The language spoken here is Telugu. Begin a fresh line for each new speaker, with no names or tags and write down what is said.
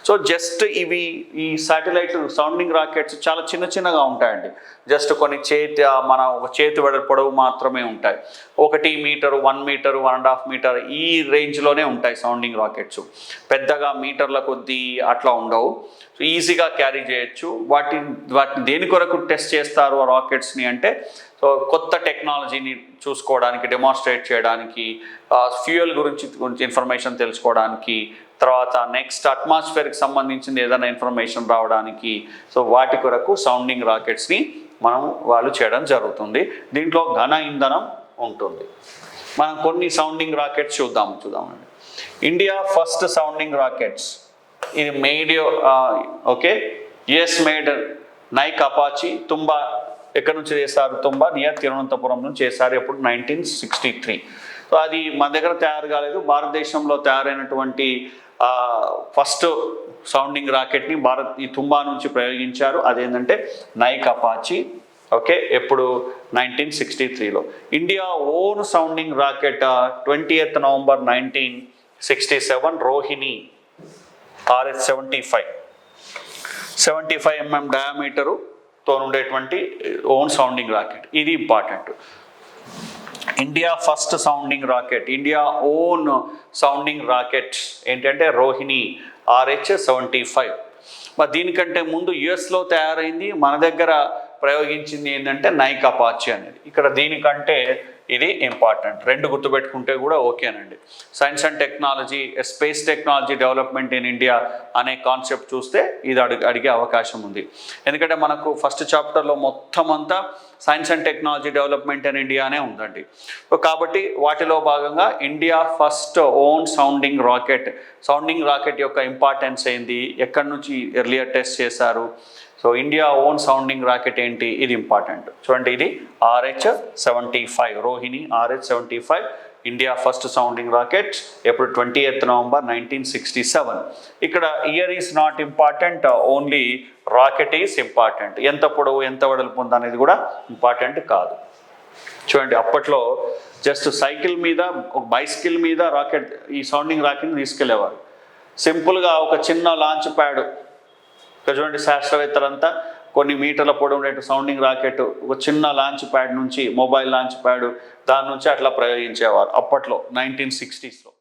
సో జస్ట్ ఇవి ఈ శాటిలైట్ సౌండింగ్ రాకెట్స్ చాలా చిన్నగా ఉంటాయండి. జస్ట్ కొన్ని మన ఒక చేతి పొడవు మాత్రమే ఉంటాయి. 1 మీటరు, 1 మీటరు, 1.5 మీటర్ ఈ రేంజ్లోనే ఉంటాయి సౌండింగ్ రాకెట్స్. పెద్దగా మీటర్ల కొద్దీ అట్లా ఉండవు. ఈజీగా క్యారీ చేయొచ్చు. వాటిని దేని కొరకు టెస్ట్ చేస్తారు ఆ రాకెట్స్ని అంటే, సో కొత్త టెక్నాలజీని చూసుకోవడానికి, డెమాన్స్ట్రేట్ చేయడానికి, ఫ్యూయల్ గురించి ఇన్ఫర్మేషన్ తెలుసుకోవడానికి, తర్వాత నెక్స్ట్ అట్మాస్ఫియర్కి సంబంధించింది ఏదైనా ఇన్ఫర్మేషన్ రావడానికి, సో వాటి కొరకు సౌండింగ్ రాకెట్స్ని వాళ్ళు చేయడం జరుగుతుంది. దీంట్లో ఘన ఇంధనం ఉంటుంది. మనం కొన్ని సౌండింగ్ రాకెట్స్ చూద్దామండి. ఇండియా ఫస్ట్ సౌండింగ్ రాకెట్స్ ఇది made US made Nike Apache. Thumba ఎక్కడి నుంచి చేశారు? తుంబా నియర్ తిరువనంతపురం నుంచి చేశారు. ఎప్పుడు 1963. సో అది మన దగ్గర తయారు కాలేదు. భారతదేశంలో తయారైనటువంటి ఫస్ట్ సౌండింగ్ రాకెట్ని ఈ తుంబా నుంచి ప్రయోగించారు. అదేంటంటే నైక్ అపాచీ. ఎప్పుడు 1963లో. India own sounding rocket 20th November 1967 Rohini RH-75 75 mm డయామీటరుతో ఉండేటువంటి ఓన్ సౌండింగ్ రాకెట్. ఇది important. India first sounding rocket, India own sounding rocket ఏంటంటే రోహిణి RH-75. మరి దీనికంటే ముందు యుఎస్లో తయారైంది, మన దగ్గర ప్రయోగించింది ఏంటంటే నైక్ అపాచీ అనేది. ఇక్కడ దీనికంటే ఇది ఇంపార్టెంట్. 2 గుర్తుపెట్టుకుంటే కూడా ఓకేనండి. Science and technology, space technology development in India అనే కాన్సెప్ట్ చూస్తే ఇది అడిగే అవకాశం ఉంది. ఎందుకంటే మనకు ఫస్ట్ చాప్టర్లో మొత్తం అంతా science and technology development in India అనే ఉందండి. కాబట్టి వాటిలో భాగంగా India first own sounding rocket యొక్క ఇంపార్టెన్స్ ఏంది, ఎక్కడి నుంచి ఎర్లియర్ టెస్ట్ చేశారు, so India own sounding rocket ఏంటి, ఇది ఇంపార్టెంట్. చూడండి, ఇది RH-75 Rohini RH-75 India first sounding rocket. ఎప్పుడు 20th November 1967. ఇక్కడ year is not important, only rocket is important. ఎంత పొడవు ఎంత వెడల్పు ఉంది అనేది కూడా ఇంపార్టెంట్ కాదు. చూడండి, అప్పట్లో జస్ట్ సైకిల్ మీద, ఒక బైసికిల్ మీద ఈ సౌండింగ్ రాకెట్ని తీసుకెళ్లేవారు. సింపుల్గా ఒక చిన్న లాంచ్ ప్యాడ్. ఇక్కడ చూడండి, శాస్త్రవేత్తలంతా కొన్ని మీటర్ల పొడవు ఉండే సౌండింగ్ రాకెట్ ఒక చిన్న లాంచ్ ప్యాడ్ నుంచి, మొబైల్ లాంచ్ ప్యాడ్, దాని నుంచి అట్లా ప్రయోగించేవారు అప్పట్లో 1960sలో.